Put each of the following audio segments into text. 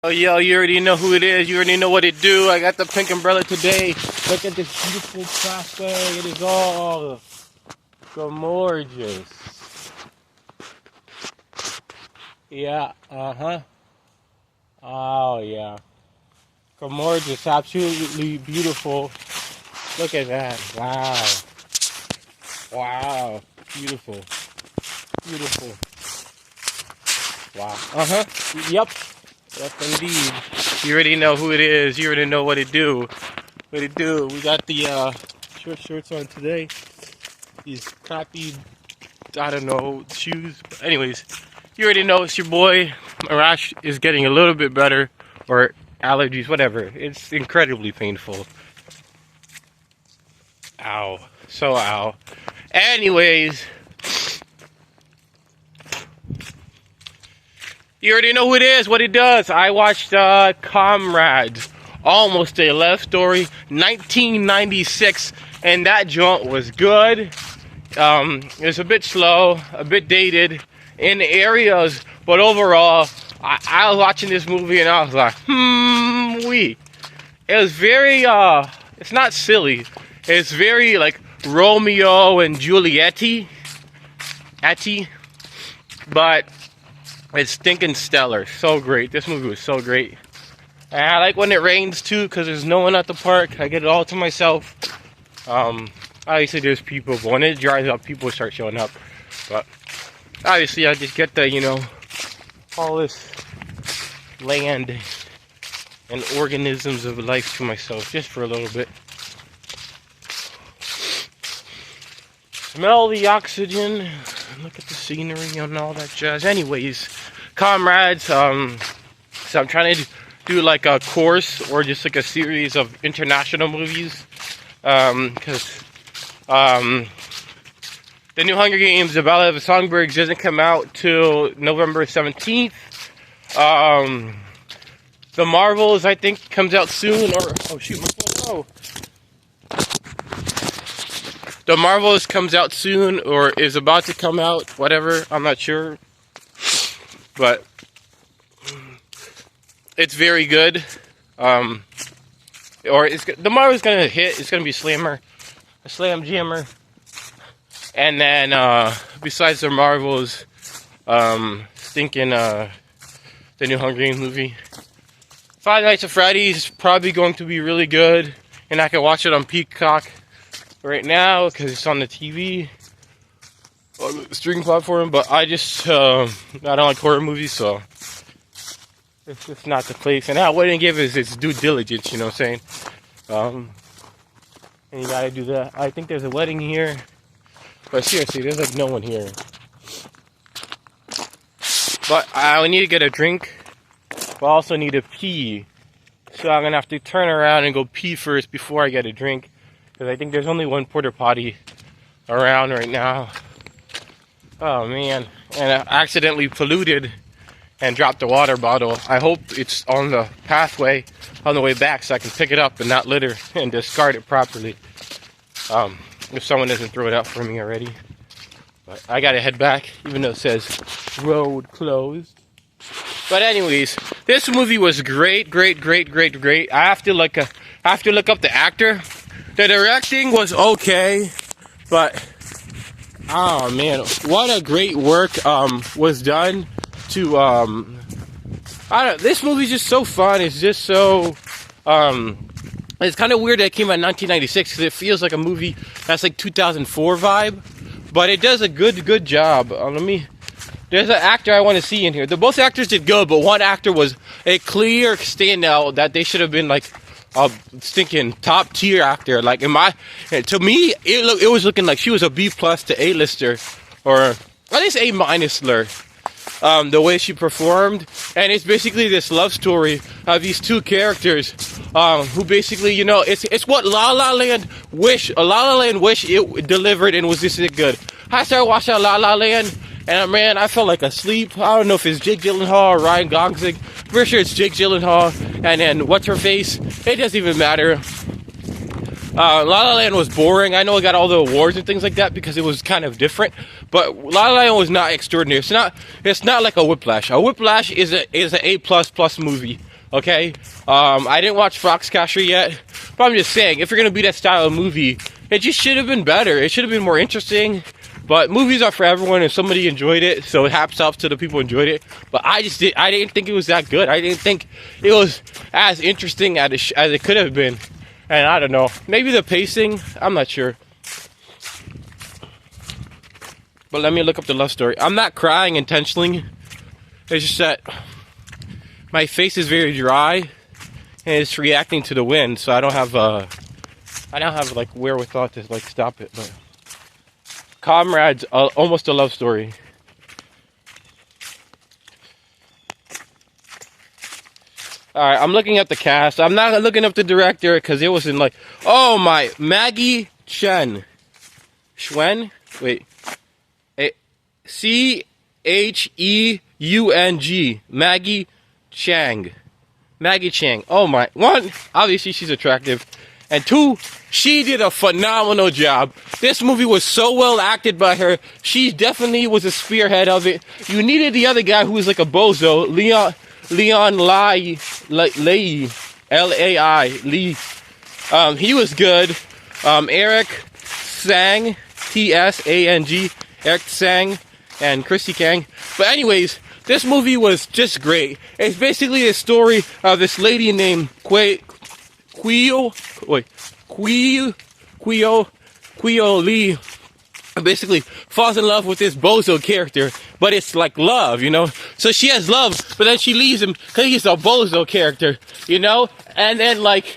Oh, yo, you already know who it is. You already know what it do. I got the pink umbrella today. Look at this beautiful traffic. It is all gorgeous. Yeah, uh-huh. Oh, yeah. Commrades is absolutely beautiful. Look at that. Wow. Wow. Beautiful. Beautiful. Wow. Uh-huh. Yep. Yep, indeed. You already know who it is. You already know what it do. What it do. We got the short shorts on today. These crappy, I don't know, shoes. But anyways, you already know it's your boy. My rash is getting a little bit better. Or allergies, whatever. It's incredibly painful. Ow. So ow. Anyways. You already know who it is, what it does. I watched Commrades, almost a love story, 1996, and that joint was good. It was a bit slow, a bit dated in areas, but overall, I was watching this movie and I was like, It was very, it's not silly. It's very like Romeo and Juliety, but it's stinking stellar. So great. This movie was so great. And I like when it rains too, because there's no one at the park. I get it all to myself. Obviously there's people, but when it dries up, people start showing up. But obviously I just get the, all this land and organisms of life to myself, just for a little bit. Smell the oxygen. Look at the scenery and all that jazz. Anyways, Comrades, so I'm trying to do like a course or just like a series of international movies, because the new Hunger Games, The Ballad of the Songbirds, doesn't come out till November 17th. The Marvels, I think, comes out soon, or oh shoot, my phone. Oh. The Marvels comes out soon, or is about to come out, whatever, I'm not sure. But it's very good. The Marvel's gonna hit, it's gonna be a slam jammer. And then, besides the Marvels, thinking, the new Hunger Games movie. Five Nights at Freddy's is probably going to be really good, and I can watch it on Peacock right now because it's on the TV, on the streaming platform. But I don't like horror movies, so it's just not the place. And I wouldn't give it its due diligence, you know what I'm saying? And you gotta do that. I think there's a wedding here, but seriously, there's like no one here. But I need to get a drink, but I also need to pee. So I'm gonna have to turn around and go pee first before I get a drink, because I think there's only one porta potty around right now. Oh man, and I accidentally polluted and dropped the water bottle. I hope it's on the pathway on the way back so I can pick it up and not litter and discard it properly. If someone doesn't throw it out for me already. But I gotta head back, even though it says road closed. But anyways, this movie was great. I have to look up the actor. The directing was okay, but oh man, what a great work was done to this movie's just so fun. It's just so it's kind of weird that it came out in 1996 because it feels like a movie that's like 2004 vibe, but it does a good job. There's an actor I want to see in here. Both actors did good, but one actor was a clear standout that they should have been like a stinking top tier actor. Like to me, it was looking like she was a B+ to A-lister, or at least A-ler. The way she performed, and it's basically this love story of these two characters, who basically, it's what La La Land wish it delivered and was this good. I started watching La La Land, and man, I felt like asleep. I don't know if it's Jake Gyllenhaal or Ryan Gosling. Pretty sure it's Jake Gyllenhaal, and then what's her face? It doesn't even matter. La La Land was boring. I know it got all the awards and things like that because it was kind of different, but La La Land was not extraordinary. It's not like a Whiplash. A Whiplash is an A++ movie. Okay, I didn't watch Foxcatcher yet, but I'm just saying, if you're gonna be that style of movie, it just should have been better. It should have been more interesting. But movies are for everyone, and somebody enjoyed it, so it hats off to the people who enjoyed it. But I didn't think it was that good. I didn't think it was as interesting as it could have been. And I don't know, maybe the pacing, I'm not sure. But let me look up the love story. I'm not crying intentionally. It's just that my face is very dry, and it's reacting to the wind, so I don't have like wherewithal to like stop it. But Comrades, almost a love story. Alright, I'm looking at the cast. I'm not looking up the director because it wasn't like, oh my, Maggie Cheung. Cheung? Wait. Cheung. Maggie Cheung. Maggie Cheung. Oh my. One, obviously she's attractive. And two, she did a phenomenal job. This movie was so well acted by her. She definitely was a spearhead of it. You needed the other guy who was like a bozo, Leon Lai, L-A-I, Lee. He was good. Eric Tsang, T-S-A-N-G, Eric Tsang, and Chrissy Kang. But anyways, this movie was just great. It's basically a story of this lady named Quio Lee basically falls in love with this bozo character, but it's like love, you know? So she has love, but then she leaves him because he's a bozo character, you know? And then like,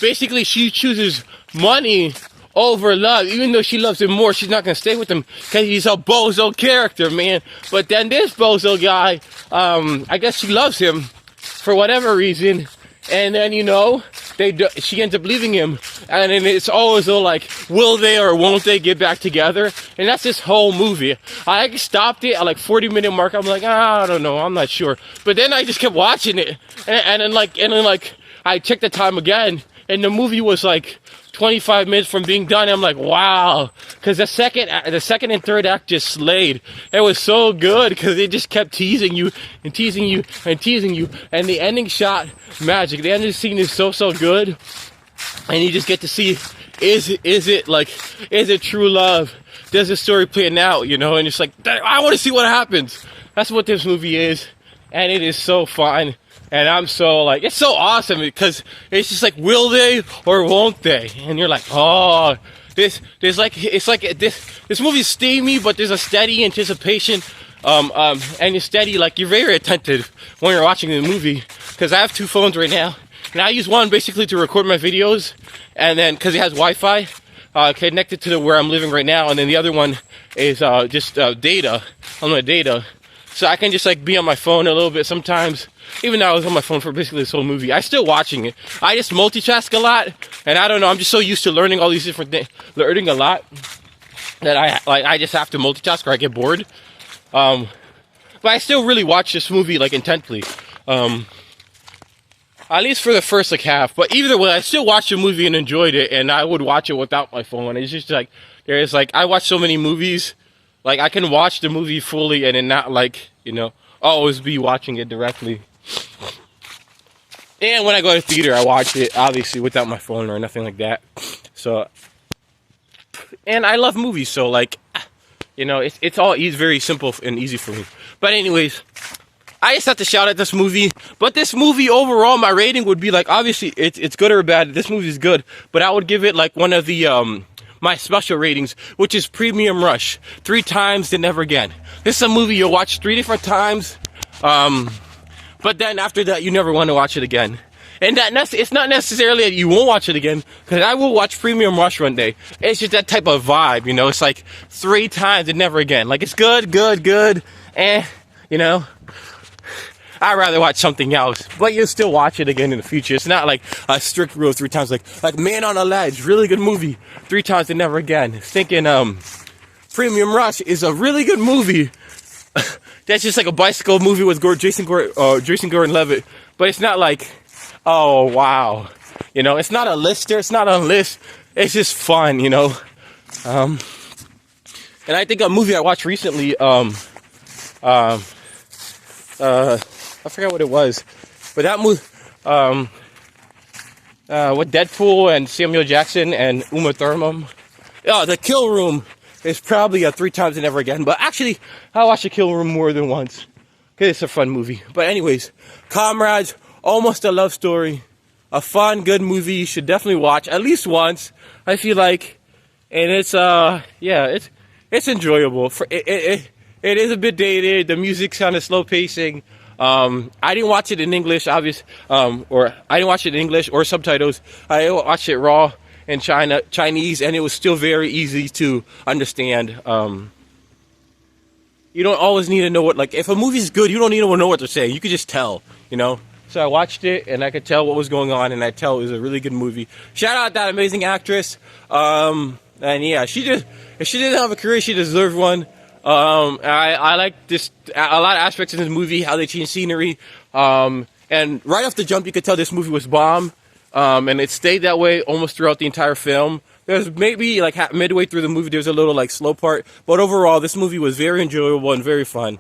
basically she chooses money over love. Even though she loves him more, she's not gonna stay with him because he's a bozo character, man. But then this bozo guy, I guess she loves him for whatever reason. And then, you know, she ends up leaving him. And then it's always like, will they or won't they get back together? And that's this whole movie. I stopped it at like 40-minute mark. I'm like, I don't know, I'm not sure. But then I just kept watching it. And then I checked the time again. And the movie was like 25 minutes from being done. I'm like, wow. Because the second and third act just slayed. It was so good because it just kept teasing you and teasing you and teasing you. And the ending shot, magic. The ending scene is so good. And you just get to see, is it true love? Does the story plan out, you know? And it's like, I want to see what happens. That's what this movie is. And it is so fun. And I'm so like, it's so awesome because it's just like, will they or won't they? And you're like, oh, this movie's steamy, but there's a steady anticipation, and it's steady, like you're very attentive when you're watching the movie. Because I have two phones right now, and I use one basically to record my videos, and then because it has Wi-Fi connected to where I'm living right now, and then the other one is just data, unlimited data. So I can just like be on my phone a little bit sometimes. Even though I was on my phone for basically this whole movie, I still watching it. I just multitask a lot, and I don't know. I'm just so used to learning all these different things, learning a lot, that I just have to multitask or I get bored. But I still really watch this movie like intently, at least for the first like half. But either way, I still watched the movie and enjoyed it, and I would watch it without my phone. It's just like I watch so many movies. Like, I can watch the movie fully and then not, like, you know, always be watching it directly. And when I go to theater, I watch it, obviously, without my phone or nothing like that. So, and I love movies, so, like, you know, it's all very simple and easy for me. But anyways, I just have to shout at this movie. But this movie, overall, my rating would be, like, obviously, it's good or bad. This movie's good. But I would give it, like, one of the, my special ratings, which is Premium Rush. 3 times, then never again. This is a movie you'll watch 3 different times, but then after that, you never want to watch it again. And it's not necessarily that you won't watch it again, because I will watch Premium Rush one day. It's just that type of vibe, you know? It's like 3 times and never again. Like, it's good, and, you know? I'd rather watch something else, but you'll still watch it again in the future. It's not like a strict rule 3 times, like Man on a Ledge, really good movie, 3 times and never again. Thinking Premium Rush is a really good movie. That's just like a bicycle movie with Jason Gordon-Levitt, but it's not like, oh wow, you know, it's not a lister, it's not on a list. It's just fun, you know. And I think a movie I watched recently, I forgot what it was, but that movie, with Deadpool and Samuel Jackson and Uma Thurman. Oh, The Kill Room is probably a 3 times and never again. But actually, I watched The Kill Room more than once. Okay, it's a fun movie. But anyways, Comrades, almost a love story. A fun, good movie you should definitely watch at least once, I feel like. And it's, it's enjoyable. It is a bit dated. The music's kind of slow pacing. I didn't watch it in English, or I didn't watch it in English or subtitles. I watched it raw in Chinese, and it was still very easy to understand. You don't always need to know what, like, if a movie's good, you don't need to know what they're saying. You could just tell, you know? So I watched it, and I could tell what was going on, and I tell it was a really good movie. Shout out that amazing actress. And yeah, if she didn't have a career, she deserved one. I like this, a lot of aspects in this movie, how they change scenery. And right off the jump, you could tell this movie was bomb. And it stayed that way almost throughout the entire film. There's maybe like midway through the movie, there's a little like slow part, but overall, this movie was very enjoyable and very fun.